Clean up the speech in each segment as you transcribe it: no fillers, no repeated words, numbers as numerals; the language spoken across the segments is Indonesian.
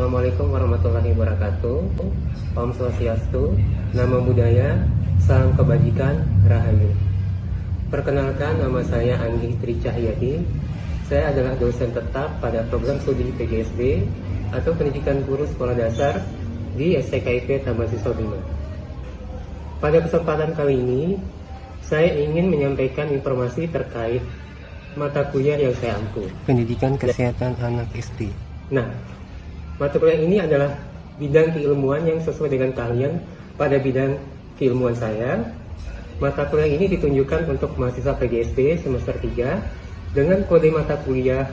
Assalamualaikum warahmatullahi wabarakatuh. Om Swastiastu, Namo Buddhaya, Salam Kebajikan, Rahayu. Perkenalkan, nama saya Anggi Tri Cahyadi. Saya adalah dosen tetap pada program studi PGSD atau Pendidikan Guru Sekolah Dasar di STKIP Taman Siswa Bima. Pada kesempatan kali ini, saya ingin menyampaikan informasi terkait mata kuliah yang saya ampu, Pendidikan Kesehatan Anak SD. Nah, mata kuliah ini adalah bidang keilmuan yang sesuai dengan keahlian pada bidang keilmuan saya. Mata kuliah ini ditunjukkan untuk mahasiswa PGSD semester 3 dengan kode mata kuliah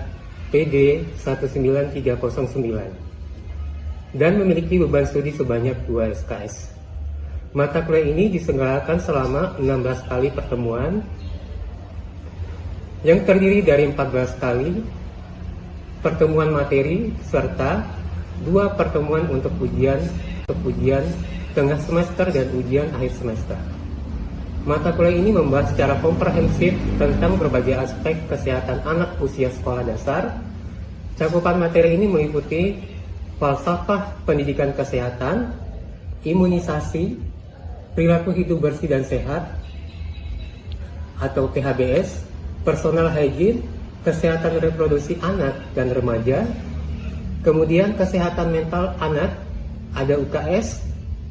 PD 19309 dan memiliki beban studi sebanyak 2 SKS. Mata kuliah ini diselenggarakan selama 16 kali pertemuan yang terdiri dari 14 kali pertemuan materi serta 2 pertemuan untuk ujian tengah semester dan ujian akhir semester. Mata kuliah ini membahas secara komprehensif tentang berbagai aspek kesehatan anak usia sekolah dasar. Cakupan materi ini meliputi falsafah pendidikan kesehatan, imunisasi, perilaku hidup bersih dan sehat atau PHBS, personal hygiene, kesehatan reproduksi anak dan remaja, kemudian kesehatan mental anak, ada UKS,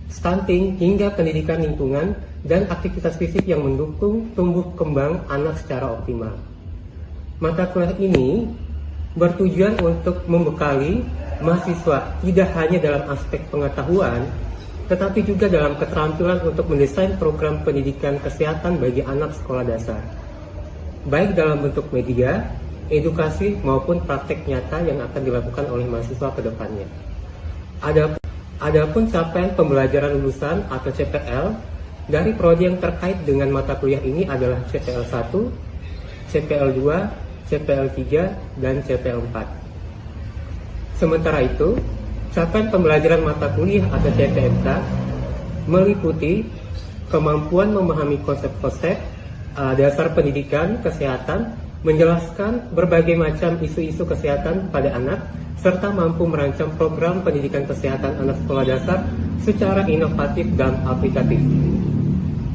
stunting, hingga pendidikan lingkungan dan aktivitas fisik yang mendukung tumbuh kembang anak secara optimal. Mata kuliah ini bertujuan untuk membekali mahasiswa tidak hanya dalam aspek pengetahuan, tetapi juga dalam keterampilan untuk mendesain program pendidikan kesehatan bagi anak sekolah dasar, baik dalam bentuk media, edukasi maupun praktek nyata yang akan dilakukan oleh mahasiswa ke depannya. Adapun capaian pembelajaran lulusan atau CPL dari prodi yang terkait dengan mata kuliah ini adalah CPL 1, CPL 2, CPL 3, dan CPL 4. Sementara itu, capaian pembelajaran mata kuliah atau CPMK meliputi kemampuan memahami konsep-konsep dasar pendidikan kesehatan, menjelaskan berbagai macam isu-isu kesehatan pada anak, serta mampu merancang program pendidikan kesehatan anak sekolah dasar secara inovatif dan aplikatif.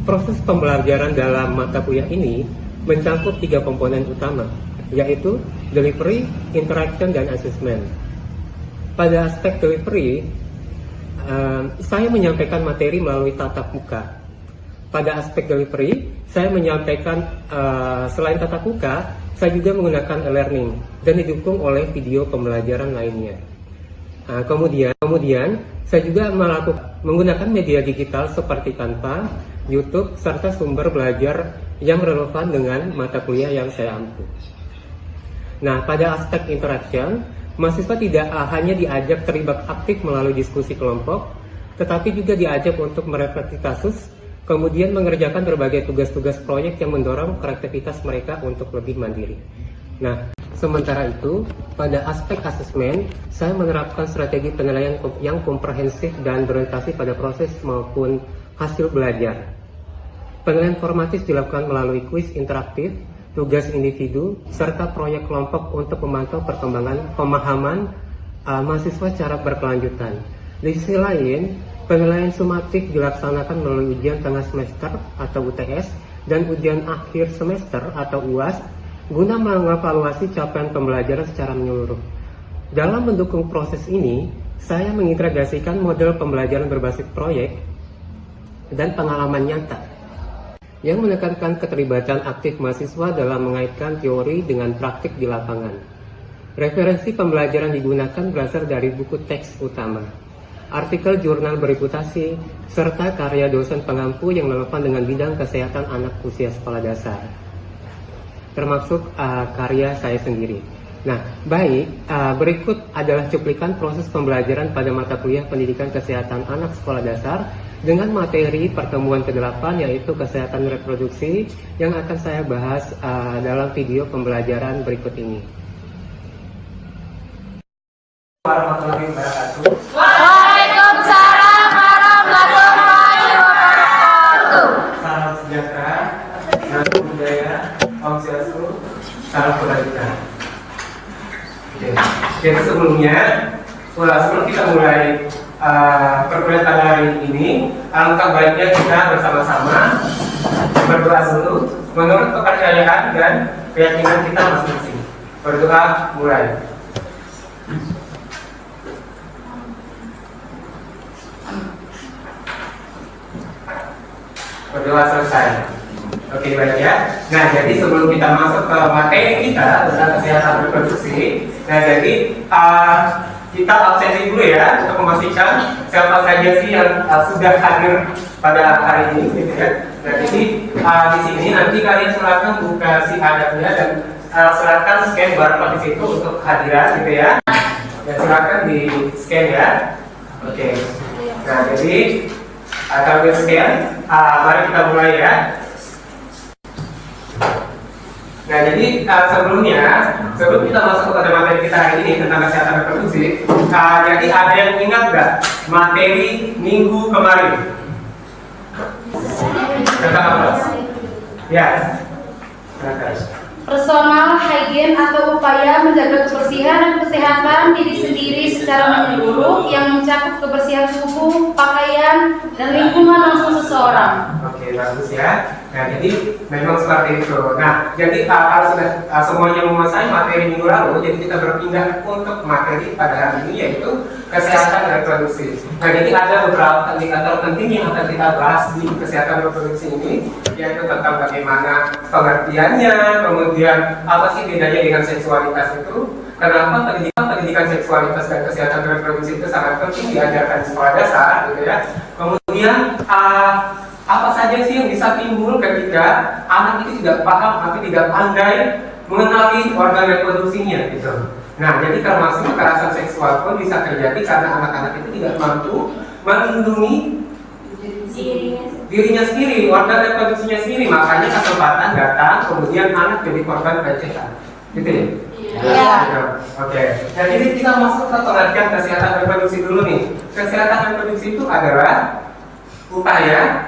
Proses pembelajaran dalam mata kuliah ini mencakup 3 komponen utama, yaitu delivery, interaction, dan assessment. Pada aspek delivery, saya menyampaikan materi melalui tatap muka. Pada aspek delivery, saya menyampaikan selain tatap muka, saya juga menggunakan e-learning dan didukung oleh video pembelajaran lainnya. Kemudian saya juga menggunakan media digital seperti Canva, YouTube, serta sumber belajar yang relevan dengan mata kuliah yang saya ampu. Nah, pada aspek interaction, mahasiswa tidak hanya diajak terlibat aktif melalui diskusi kelompok, tetapi juga diajak untuk merefleksi kasus, kemudian mengerjakan berbagai tugas-tugas proyek yang mendorong kreativitas mereka untuk lebih mandiri. Nah, sementara itu, pada aspek asesmen, saya menerapkan strategi penilaian yang komprehensif dan berorientasi pada proses maupun hasil belajar. Penilaian formatif dilakukan melalui kuis interaktif, tugas individu, serta proyek kelompok untuk memantau perkembangan pemahaman mahasiswa secara berkelanjutan. Di sisi lain, penilaian sumatif dilaksanakan melalui ujian tengah semester atau UTS dan ujian akhir semester atau UAS guna mengevaluasi capaian pembelajaran secara menyeluruh. Dalam mendukung proses ini, saya mengintegrasikan model pembelajaran berbasis proyek dan pengalaman nyata yang menekankan keterlibatan aktif mahasiswa dalam mengaitkan teori dengan praktik di lapangan. Referensi pembelajaran digunakan berasal dari buku teks utama, artikel jurnal bereputasi, serta karya dosen pengampu yang relevan dengan bidang kesehatan anak usia sekolah dasar, termasuk karya saya sendiri. Nah, berikut adalah cuplikan proses pembelajaran pada mata kuliah pendidikan kesehatan anak sekolah dasar dengan materi pertemuan ke-8, yaitu kesehatan reproduksi, yang akan saya bahas dalam video pembelajaran berikut ini. Warahmatullahi wabarakatuh. Waalaikumsalam warahmatullahi wabarakatuh. Salam sejahtera, Namo Buddhaya, Om Swastiastu, Salam Kebajikan. Jadi sebelumnya Sebelum kita mulai perkuliahan pada hari ini, alangkah baiknya kita bersama-sama berdoa dulu menurut kepercayaan dan keyakinan kita masing-masing. Berdoa mulai. Berdoa selesai. Oke, baik ya. Nah, jadi sebelum kita masuk ke materi kita tentang kesehatan reproduksi, nah jadi kita absensi dulu ya untuk memastikan siapa saja sih yang sudah hadir pada hari ini, gitu ya. Nah, jadi di sini nanti kalian silakan buka si adabnya dan silakan scan barcode di situ untuk kehadiran, gitu ya. Dan silakan di scan ya. Oke. Nah, jadi kalau scan, mari kita mulai ya. Nah, jadi sebelum kita masuk ke materi kita hari ini tentang kesehatan reproduksi, jadi ada yang ingat nggak materi minggu kemarin? Tentang apa? Ya, personal hygiene atau upaya menjaga kebersihan dan kesehatan diri sendiri secara menyeluruh yang mencakup kebersihan tubuh, pakaian, dan lingkungan langsung seseorang. Oke, bagus ya. Nah, jadi memang seperti itu. Nah, jadi kalau sudah semuanya menguasai materi minggu lalu, jadi kita berpindah untuk materi pada hari ini, yaitu kesehatan reproduksi. Nah, jadi ada beberapa indikator penting yang akan kita bahas di kesehatan reproduksi ini, yaitu tentang bagaimana pengertiannya, kemudian apa sih bedanya dengan seksualitas itu, kenapa pendidikan seksualitas dan kesehatan reproduksi itu sangat penting diajarkan di sekolah dasar, gitu ya. Kemudian apa saja sih yang bisa timbul ketika anak itu tidak paham atau tidak pandai mengenali organ reproduksinya, gitu. Nah, jadi termasuk kekerasan seksual pun bisa terjadi karena anak-anak itu tidak mampu melindungi dirinya sendiri, organ reproduksinya sendiri. Makanya kesempatan datang, kemudian anak jadi korban pelecehan, gitu ya? Iya. Oke. Nah, jadi kita masuk ke pengertian kesehatan reproduksi dulu nih. Kesehatan reproduksi itu adalah upaya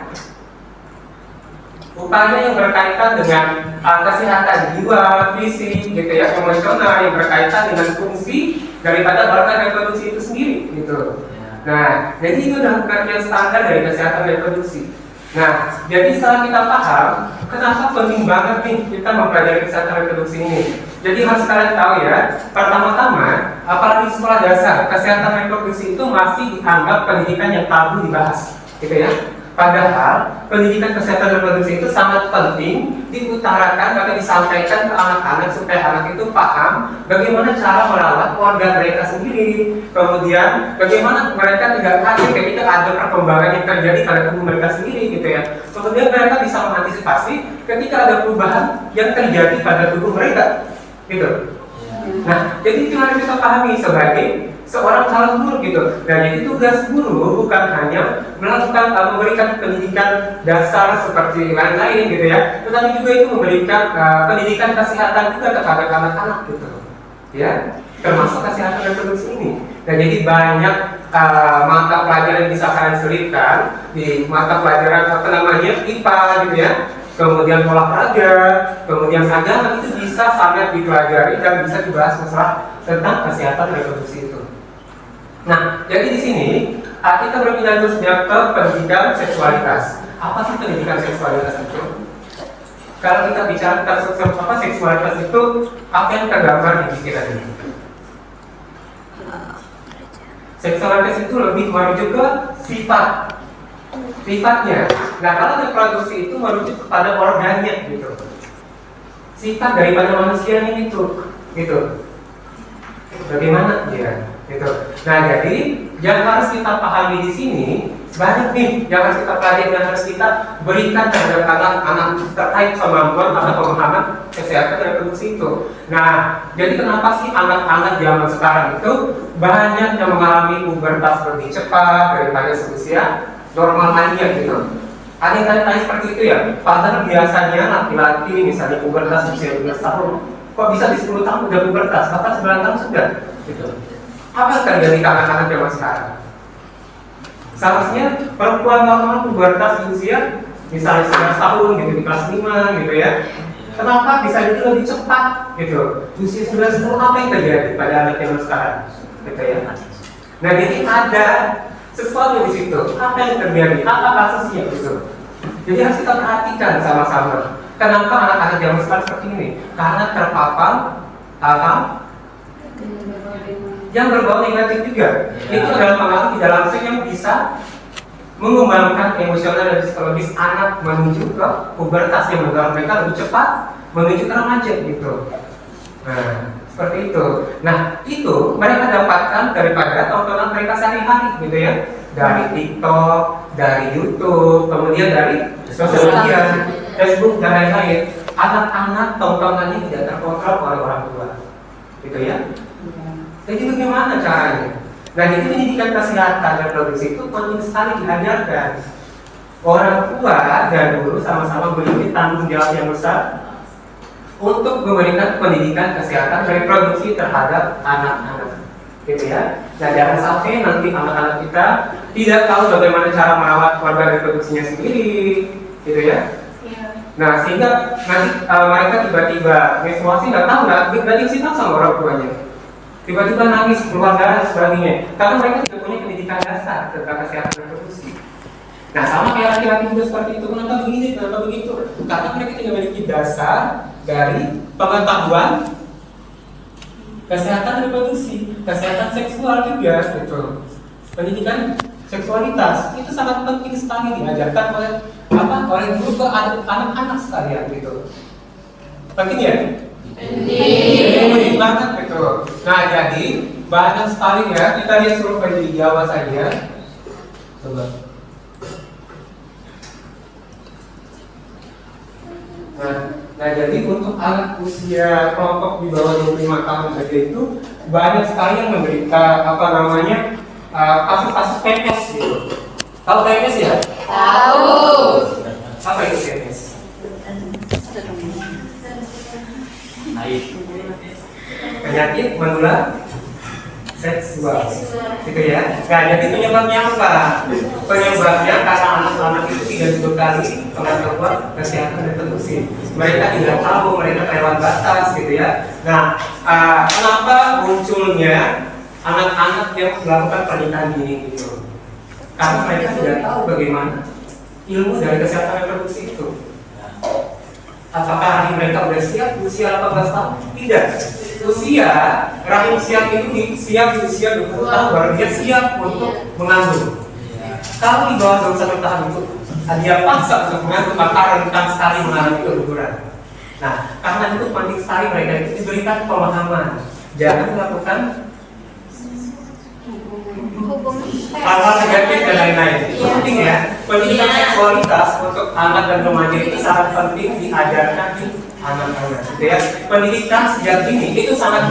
yang berkaitan dengan kesehatan jiwa, fisik, gitu ya, emosional yang berkaitan dengan fungsi daripada organ reproduksi itu sendiri, gitu. Nah, jadi itu adalah pengertian standar dari kesehatan reproduksi. Nah, jadi setelah kita paham, kenapa penting banget nih kita mempelajari kesehatan reproduksi ini. Jadi harus kalian tahu ya, pertama-tama, apalagi sekolah dasar, kesehatan reproduksi itu masih dianggap pendidikan yang tabu dibahas, gitu ya. Padahal pendidikan kesehatan reproduksi itu sangat penting diutarakan atau disampaikan ke anak-anak supaya anak itu paham bagaimana cara merawat organ mereka sendiri, kemudian bagaimana mereka tidak kaget ketika ada perkembangan yang terjadi pada tubuh mereka sendiri, gitu ya. Kemudian mereka bisa mengantisipasi ketika ada perubahan yang terjadi pada tubuh mereka, gitu. Nah, jadi itu harus kita pahami sebagai seorang calon guru, gitu. Dan jadi tugas guru bukan hanya melakukan memberikan pendidikan dasar seperti lain-lain, gitu ya, tetapi juga itu memberikan pendidikan kesehatan juga kepada anak-anak, gitu. Ya, termasuk kesehatan reproduksi ini. Dan jadi banyak mata pelajaran yang bisa kalian selipkan di mata pelajaran IPA, gitu ya. Kemudian olahraga, kemudian agama itu bisa sangat dipelajari dan bisa dibahas masalah tentang kesehatan reproduksi itu. Nah, jadi di sini kita berpindah terusnya ke pendidikan seksualitas. Apa sih pendidikan seksualitas itu? Kalau kita bicara tentang seksualitas itu, apa yang tergambar di pikiran ini? Seksualitas itu lebih merujuk ke sifatnya. Nah, kalau reproduksi itu merujuk kepada organnya, gitu. Sifat daripada manusianya itu, gitu. Bagaimana dia, gitu. Nah, jadi yang harus kita pahami di sini banyak nih yang harus kita pelajari dan harus kita berikan terhadap anak-anak terkait kemampuan atau pemahaman kesehatan reproduksi itu. Nah, jadi kenapa sih anak-anak zaman sekarang itu banyak yang mengalami pubertas lebih cepat daripada seusia normal lainnya, gitu. Ada yang tanya seperti itu ya. Padahal biasanya laki-laki misalnya pubertas usia 12 tahun, kok bisa di 10 tahun udah pubertas, bahkan 9 tahun sudah, gitu. Apa yang terjadi ke anak-anak zaman sekarang? Seharusnya perempuan normal pubertas di usia misalnya 11 tahun, gitu, di kelas 5, gitu ya. Kenapa bisa itu lebih cepat, gitu? Usia 11 tahun, apa yang terjadi pada anak zaman sekarang, gitu ya? Nah, jadi ada sesuatu di situ. Apa yang terjadi? Apa kasusnya gitu? Jadi harus kita perhatikan sama-sama. Kenapa anak-anak zaman sekarang seperti ini? Karena terpapar hal yang berbau negatif juga. Itu adalah pengaruh tidak langsung yang bisa mengembangkan emosional dan psikologis anak menuju ke pubertas yang mendorong mereka lebih cepat menuju ke remaja gitu. Nah, seperti itu. Nah, itu mereka dapatkan daripada tontonan mereka sehari-hari gitu ya. Dari TikTok, dari YouTube, kemudian dari sosial media, Facebook dan lain-lain. Anak-anak tontonannya tidak terkontrol oleh orang tua. Gitu ya. Jadi bagaimana caranya? Nah, jadi pendidikan kesehatan dan produksi itu penting sekali diajarkan. Orang tua dan guru sama-sama memiliki tanggung jawab yang besar untuk memberikan pendidikan kesehatan reproduksi terhadap anak-anak, gitu ya. Nah, jangan sampai nanti anak-anak kita tidak tahu bagaimana cara merawat organ reproduksinya sendiri, gitu ya. Nah, sehingga nanti mereka tiba-tiba menstruasi nggak tahu, nggak dikasih tahu sama orang tuanya. Tiba-tiba nangis, keluar darah dan sebagainya, karena mereka tidak punya pendidikan dasar tentang kesehatan reproduksi. Nah, sama kayak laki-laki juga seperti itu. Kenapa begini, kenapa begitu? Karena mereka tidak memiliki dasar dari pengetahuan kesehatan reproduksi, kesehatan seksual juga, gitu. Pendidikan seksualitas itu sangat penting sekali diajarkan oleh guru ke anak-anak sekalian, gitu. Penting ya? Penting banget gitu. Nah, jadi banyak sekali ya, kita lihat survei di Jawa saja. Coba. Nah, jadi untuk anak usia kelompok di bawah 25 tahun saja itu banyak sekali yang menderita kasus-kasus PMS gitu. Tahu PMS ya? Tahu. Apa itu PMS? Penyakit menular seksual, gitu ya. Nah, jadi penyebabnya apa? Penyebabnya karena anak-anak itu tidak dibekali pengetahuan kesehatan reproduksi. Mereka tidak tahu, mereka kelewat batas, gitu ya. Nah, kenapa munculnya anak-anak yang melakukan pernikahan dini gitu? Karena mereka tidak tahu bagaimana ilmu dari kesehatan reproduksi itu. Apakah rahim mereka sudah siap di usia 18 tahun? Tidak. Usia rahim siap itu siap di usia 20 tahun baru dia siap untuk mengandung. Kalau di bawah 21 tahun itu dia paksa untuk mengandung, maka rentan sekali mengalami keguguran. Nah, karena itu penting sekali mereka itu diberikan pemahaman. Jangan melakukan hal-hal negatif dan lain-lain. Itu penting ya. Pendidikan seksualitas untuk anak dan remaja itu sangat penting diajarkan di anak-anak, gitu ya. Pendidikan sejak dini itu sangat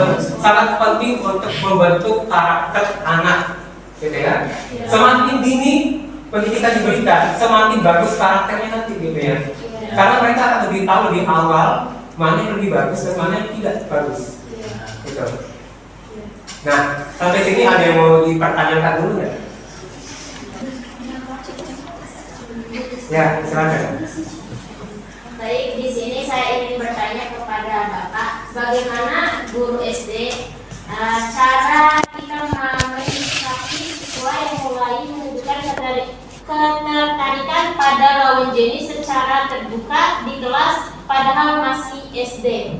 penting untuk membentuk karakter anak, gitu ya. Semakin dini pendidikan diberikan, semakin bagus karakternya nanti, gitu ya. Karena mereka akan lebih tahu lebih awal mana yang lebih bagus dan mana yang tidak bagus, gitu. Nah, sampai sini ada yang mau dipertanyakan dulu nggak? Ya, silakan. Baik, di sini saya ingin bertanya kepada Bapak, bagaimana guru SD cara kita mengantisipasi siswa yang mulai menunjukkan ketertarikan pada lawan jenis secara terbuka di kelas padahal masih SD.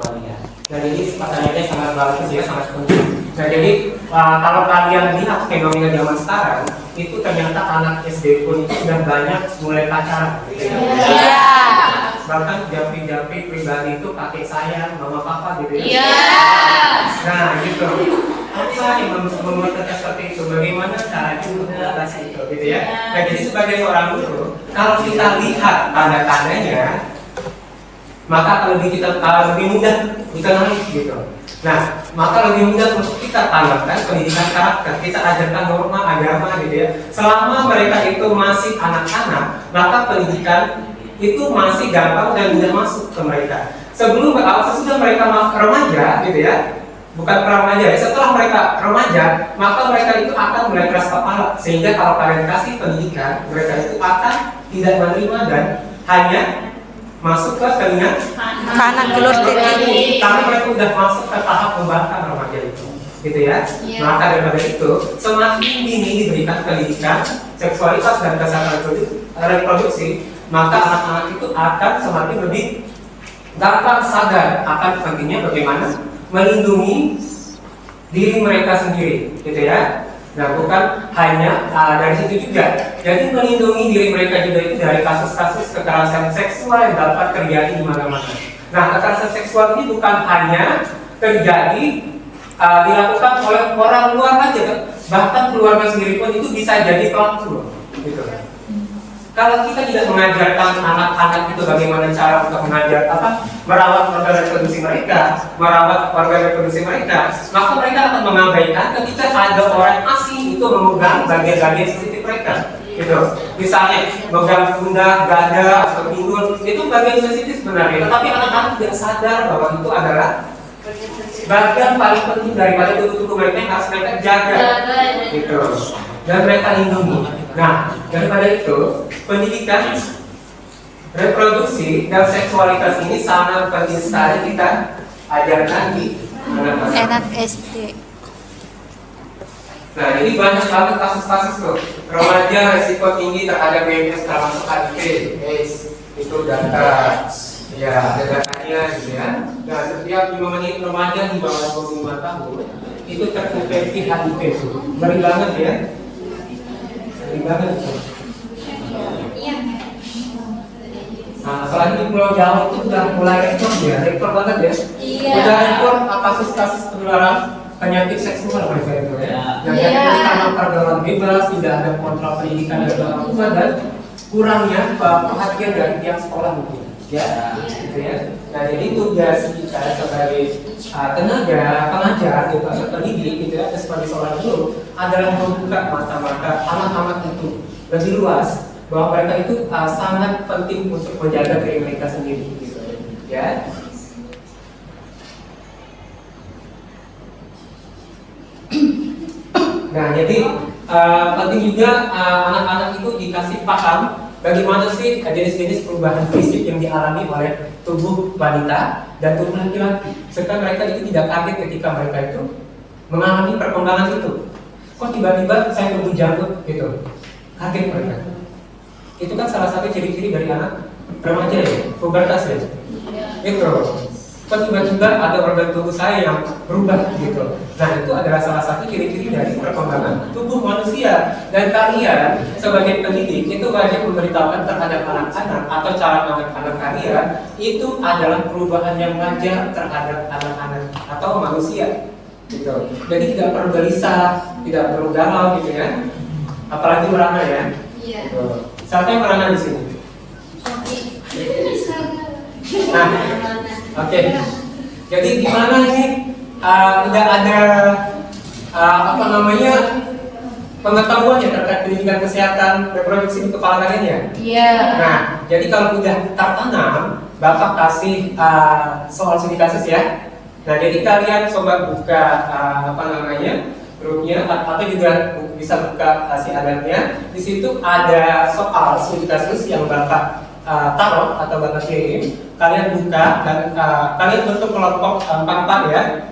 Oh iya. Nah, jadi pertanyaannya sangat bagus ya, sangat penting. Nah, jadi kalau kalian lihat fenomena zaman sekarang, itu ternyata anak SD pun itu sudah banyak mulai pacaran. Iya. Bahkan japri-japri pribadi itu kakek saya, mama papa gitu ya. Iya. Nah, gitu. Apa yang membuat kita seperti itu? Bagaimana caranya untuk mengatasi itu, gitu ya? Nah, jadi sebagai seorang guru, kalau kita lihat tanda-tandanya, maka akan lebih mudah dikenali gitu. Nah, maka lebih mudah untuk kita tanamkan pendidikan karakter, kita ajarkan norma agama gitu ya. Selama mereka itu masih anak-anak, maka pendidikan itu masih gampang dan mudah masuk ke mereka. Sesudah mereka remaja gitu ya, bukan remaja ya, setelah mereka remaja, maka mereka itu akan mulai keras kepala, sehingga kalau kalian kasih pendidikan, mereka itu akan tidak menerima dan hanya masuk ke telinga kanan telur tinggi. karena mereka sudah masuk ke tahap pembangkang remaja itu. gitu ya. Iya. Maka daripada itu, semakin dini diberikan pendidikan seksualitas dan kesehatan reproduksi, maka anak-anak itu akan semakin lebih dapat sadar akan pentingnya bagaimana melindungi diri mereka sendiri, gitu ya. Nah, bukan hanya dari situ juga. Jadi melindungi diri mereka juga itu dari kasus-kasus kekerasan seksual yang dapat terjadi di mana-mana. Nah, kekerasan seksual ini bukan hanya terjadi dilakukan oleh orang luar aja, bahkan keluarga sendiri pun itu bisa jadi pelaku, gitu. Kalau kita tidak mengajarkan anak-anak itu bagaimana cara untuk merawat organ reproduksi mereka, merawat organ reproduksi mereka, maka mereka akan mengabaikan ketika ada orang asing itu memegang bagian-bagian sensitif mereka. Gitu. Misalnya memegang pundak, dada, atau pinggul, itu bagian sensitif sebenarnya. Tetapi anak-anak tidak sadar bahwa itu adalah bagian paling penting daripada tubuh mereka yang harus mereka jaga. Gitu. Dan mereka lindungi. Nah, daripada itu, pendidikan reproduksi dan seksualitas ini sangat penting sekali kita ajarkan di anak-anak SD. Nah, jadi banyak banget kasus-kasus tuh. Remaja resiko tinggi terhadap BMS termasuk HIV, AIDS, itu data. Ya, ada datanya gitu ya. Nah, setiap 5 menit remaja di bawah 25 tahun itu terinfeksi HIV. Ngeri banget ya. Nah, selain di Pulau Jawa itu sudah mulai rekor banget ya. Iya. Sudah rekor kasus-kasus penularan penyakit seksual mereka itu ya. Yang Iya. jadi karena pergaulan bebas, tidak ada kontrol pendidikan dari orang tua dan kurangnya perhatian dari pihak sekolah mungkin. Ya, gitu ya. Nah, jadi tugas kita sebagai tenaga pengajar gitu, atau pendidik gitu ya, sebagai seorang guru adalah membuka mata-mata anak-anak itu lebih luas bahwa mereka itu sangat penting untuk menjaga diri mereka sendiri gitu ya. Nah, jadi penting juga anak-anak itu dikasih paham bagaimana sih jenis-jenis perubahan fisik yang dialami oleh tubuh wanita dan tubuh laki-laki, serta mereka itu tidak kaget ketika mereka itu mengalami perkembangan itu. Kok tiba-tiba saya tumbuh janggut gitu, kaget mereka. Itu kan salah satu ciri-ciri dari anak remaja ya, pubertas ya. Itu. Kok tiba-tiba ada organ tubuh saya yang berubah gitu. Nah, itu adalah salah satu ciri-ciri dari perkembangan tubuh manusia. Dan kalian sebagai pendidik itu wajib memberitahukan terhadap anak-anak atau calon anak-anak kalian itu adalah perubahan yang wajar terhadap anak-anak atau manusia gitu. Jadi tidak perlu gelisah, tidak perlu galau gitu ya. Apalagi merana ya. Iya. Siapa yang merana di sini? Nah, oke. Jadi gimana ini? Tidak ada pengetahuan ya terkait pendidikan kesehatan reproduksi di kepala kalian ya? Iya. Nah, jadi kalau udah tertanam, Bapak kasih soal studi kasus ya. Nah, jadi kalian coba buka grupnya atau juga bisa buka si adatnya. Di situ ada soal studi kasus yang Bapak taruh atau Bapak kirim. Kalian buka dan kalian bentuk kelompok 4 ya.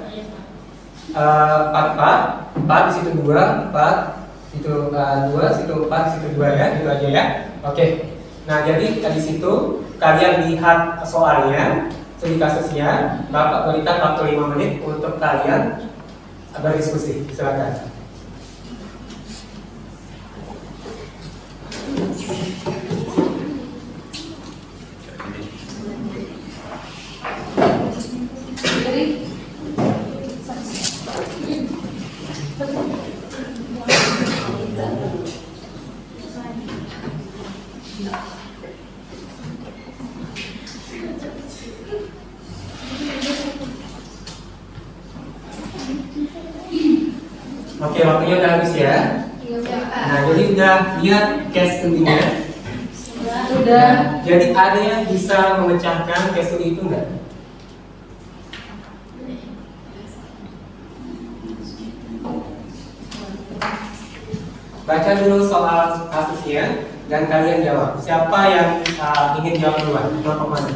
4 di situ 2, 4 situ 2, situ 4, situ 2 ya, itu aja ya. Oke. Nah, jadi di situ kalian lihat soalnya, studi kasusnya. Bapak berikan waktu 5 menit untuk kalian berdiskusi. Silakan. Oke, waktunya udah habis ya. Nah, jadi udah lihat case study-nya? Sudah. Jadi ada yang bisa memecahkan case study itu enggak? Baca dulu soal kasusnya dan kalian jawab. Siapa yang ingin jawab duluan? Kelompok mana?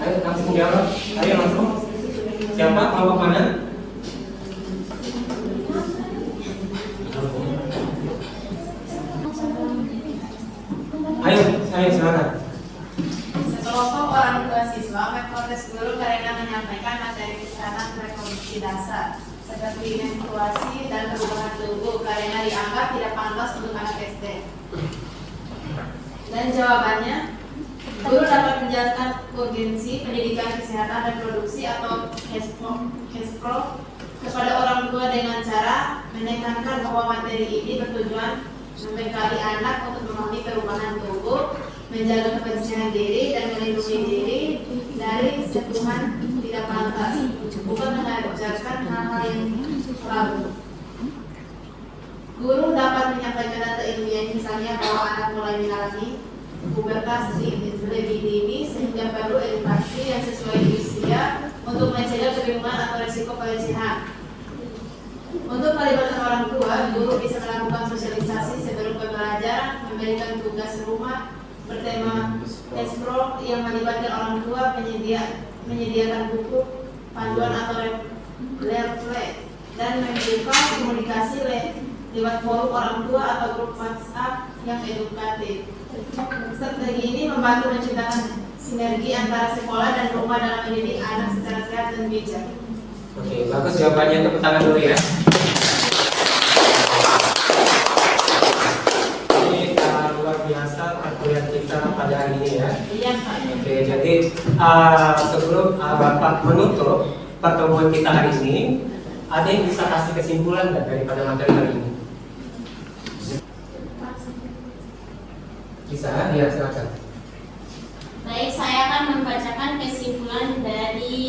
Ayo langsung jawab. Ayo langsung. Siapa? Kelompok mana? Ayo silakan. Sekelompok orang tua siswa memprotes guru karena menyampaikan materi kesehatan reproduksi dasar seperti menstruasi dan perubahan tubuh karena dianggap tidak pantas untuk anak SD. Dan jawabannya, guru dapat menjelaskan urgensi pendidikan kesehatan reproduksi atau HESPRO kepada orang tua dengan cara menekankan bahwa materi ini bertujuan membekali anak untuk memahami perubahan tubuh, menjaga kebersihan diri dan melindungi diri dari sentuhan tidak pantas, bukan mengajarkan hal-hal yang lalu. Guru dapat menyampaikan data ilmiah misalnya bahwa anak mulai mengalami pubertas lebih dini sehingga perlu edukasi yang sesuai usia untuk mencegah kebingungan atau risiko pelecehan. Untuk pelibatan orang tua, guru bisa melakukan sosialisasi sebelum pembelajaran, memberikan tugas rumah bertema HESPRO yang melibatkan orang tua, menyediakan buku, panduan atau leaflet, dan membuka komunikasi lewat forum orang tua atau grup WhatsApp yang edukatif. Strategi ini membantu menciptakan sinergi antara sekolah dan rumah dalam mendidik anak secara sehat dan bijak. Oke, bagus jawabannya, tepuk tangan dulu ya. Ini luar biasa perkuliahan kita pada hari ini ya. Iya, Pak. Oke, jadi sebelum Bapak menutup pertemuan kita hari ini, ada yang bisa kasih kesimpulan nggak daripada materi hari ini? Bisa? Ya, silakan. Baik, saya akan membacakan kesimpulan dari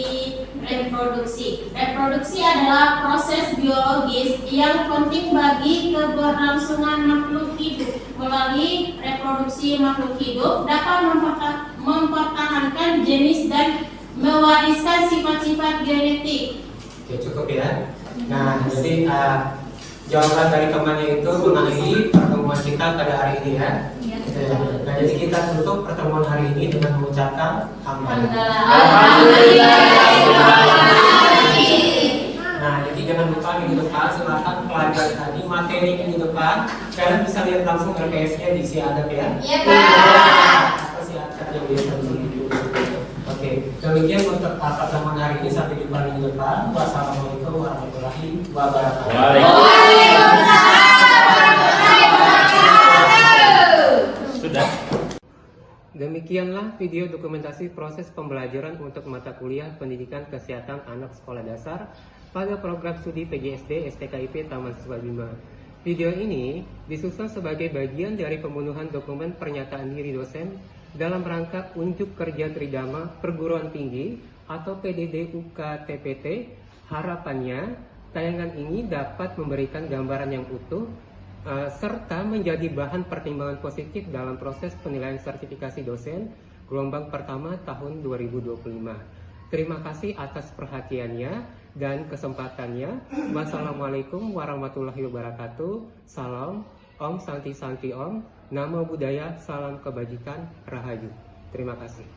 reproduksi. Reproduksi adalah proses biologis yang penting bagi keberlangsungan makhluk hidup. Melalui reproduksi, makhluk hidup dapat mempertahankan jenis dan mewariskan sifat-sifat genetik. Oke, cukup ya. Nah, jadi jawaban dari temannya itu mengenai pertemuan kita pada hari ini ya. Nah, jadi kita tutup pertemuan hari ini dengan mengucapkan Alhamdulillah. Nah, jadi jangan lupa minggu depan silakan pelajari tadi materi minggu depan. Kalian bisa lihat langsung RPS-nya di si adab ya. Iya, Pak. Apa si adab yang biasa di. Oke, demikian untuk pertemuan hari ini, sampai jumpa minggu depan. Wassalamualaikum warahmatullahi wabarakatuh. Demikianlah video dokumentasi proses pembelajaran untuk mata kuliah pendidikan kesehatan anak sekolah dasar pada program studi PGSD STKIP Taman Siswa Bima. Video ini disusun sebagai bagian dari pembunuhan dokumen pernyataan diri dosen dalam rangka unjuk kerja tridharma perguruan tinggi atau PDD UKTPT. Harapannya tayangan ini dapat memberikan gambaran yang utuh serta menjadi bahan pertimbangan positif dalam proses penilaian sertifikasi dosen gelombang pertama tahun 2025. Terima kasih atas perhatiannya dan kesempatannya. Wassalamualaikum warahmatullahi wabarakatuh. Salam, Om Santi Santi Om. Namo Buddhaya, salam kebajikan, Rahayu. Terima kasih.